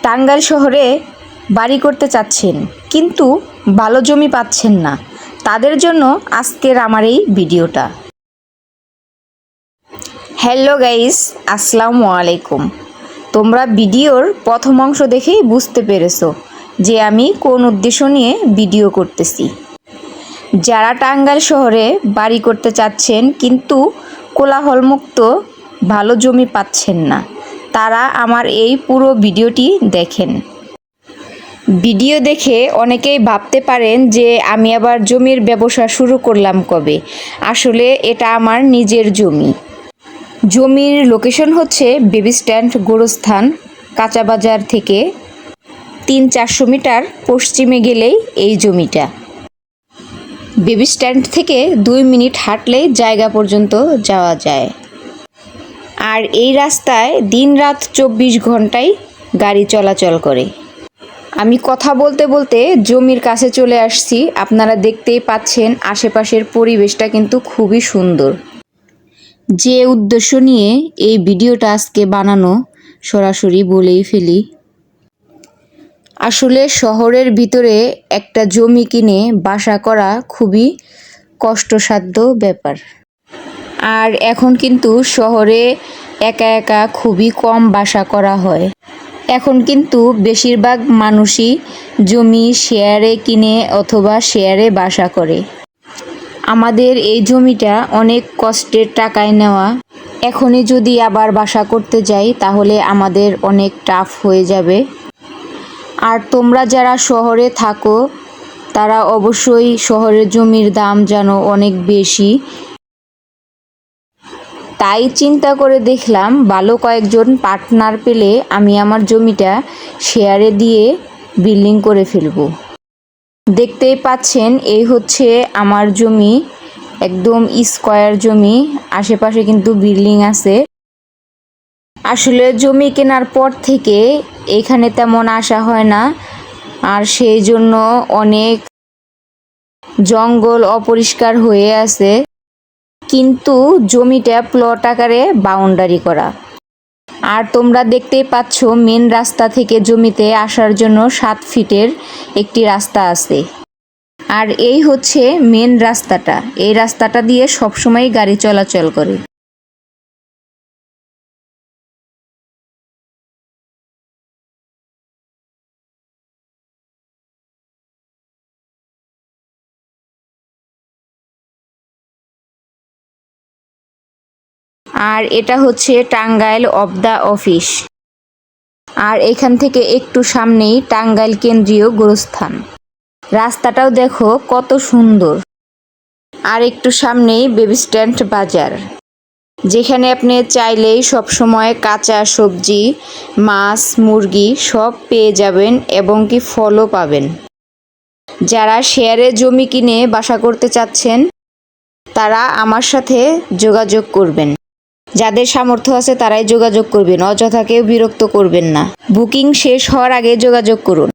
টাঙ্গাইল শহরে বাড়ি করতে চাচ্ছেন কিন্তু ভালো জমি পাচ্ছেন না, তাদের জন্য আজকের আমার এই ভিডিওটা। হ্যালো গাইস, আসসালামু আলাইকুম। তোমরা ভিডিওর প্রথম অংশ দেখেই বুঝতে পেরেছো যে আমি কোন উদ্দেশ্য নিয়ে ভিডিও করতেছি। যারা টাঙ্গাইল শহরে বাড়ি করতে চাচ্ছেন কিন্তু কোলাহলমুক্ত ভালো জমি পাচ্ছেন না, তারা আমার এই পুরো ভিডিওটি দেখেন। ভিডিও দেখে অনেকেই ভাবতে পারেন যে আমি আবার জমির ব্যবসা শুরু করলাম কবে। আসলে এটা আমার নিজের জমি। জমির লোকেশন হচ্ছে বেবি স্ট্যান্ড গোরস্থান কাঁচা বাজার থেকে 300-400 মিটার পশ্চিমে গেলেই এই জমিটা। বেবি স্ট্যান্ড থেকে 2 মিনিট হাঁটলেই জায়গা পর্যন্ত যাওয়া যায়। আর এই রাস্তায় দিনরাত 24 ঘন্টাই গাড়ি চলাচল করে। আমি কথা বলতে বলতে জমির কাছে চলে আসছি। আপনারা দেখতেই পাচ্ছেন আশেপাশের পরিবেশটা কিন্তু খুবই সুন্দর। যে উদ্দেশ্য নিয়ে এই ভিডিওটা আজকে বানানো, সরাসরি বলেই ফেলি। আসলে শহরের ভিতরে একটা জমি কিনে বাসা করা খুবই কষ্টসাধ্য ব্যাপার। আর এখন কিন্তু শহরে একা একা খুবই কম বাসা করা হয়। এখন কিন্তু বেশিরভাগ মানুষই জমি শেয়ারে কিনে অথবা শেয়ারে বাসা করে। আমাদের এই জমিটা অনেক কষ্টের টাকায় নেওয়া। এখনই যদি আবার বাসা করতে যাই তাহলে আমাদের অনেক টাফ হয়ে যাবে। আর তোমরা যারা শহরে থাকো তারা অবশ্যই শহরের জমির দাম জানো অনেক বেশি। তাই চিন্তা করে দেখলাম ভালো কয়েকজন পার্টনার পেলে আমি আমার জমিটা শেয়ারে দিয়ে বিল্ডিং করে ফেলবো। দেখতেই পাচ্ছেন এই হচ্ছে আমার জমি, একদম স্কয়ার জমি। আশেপাশে কিন্তু বিল্ডিং আছে। আসলে জমি কেনার পর থেকে এখানে তেমন আসা হয় না, আর সেই জন্য অনেক জঙ্গল অপরিষ্কার হয়ে আছে। কিন্তু জমিটা প্লট আকারে বাউন্ডারি করা। আর তোমরা দেখতেই পাচ্ছ মেন রাস্তা থেকে জমিতে আসার জন্য 7 ফিটের একটি রাস্তা আছে। আর এই হচ্ছে মেন রাস্তাটা। এই রাস্তাটা দিয়ে সবসময় গাড়ি চলাচল করে। আর এটা হচ্ছে টাঙ্গাইল অফ দ্য অফিস। আর এখান থেকে একটু সামনেই টাঙ্গাইল কেন্দ্রীয় গোরস্থান। রাস্তাটাও দেখো কত সুন্দর। আর একটু সামনেই বেবি স্ট্যান্ড বাজার, যেখানে আপনি চাইলেই সবসময় কাঁচা সবজি, মাছ, মুরগি সব পেয়ে যাবেন এবং কি ফলও পাবেন। যারা শেয়ারে জমি কিনে বাসা করতে চাচ্ছেন তারা আমার সাথে যোগাযোগ করবেন। যাদের সামর্থ্য আছে তারাই যোগাযোগ করবেন, অযথা কেউ বিরক্ত করবেন না। বুকিং শেষ হওয়ার আগে যোগাযোগ করুন।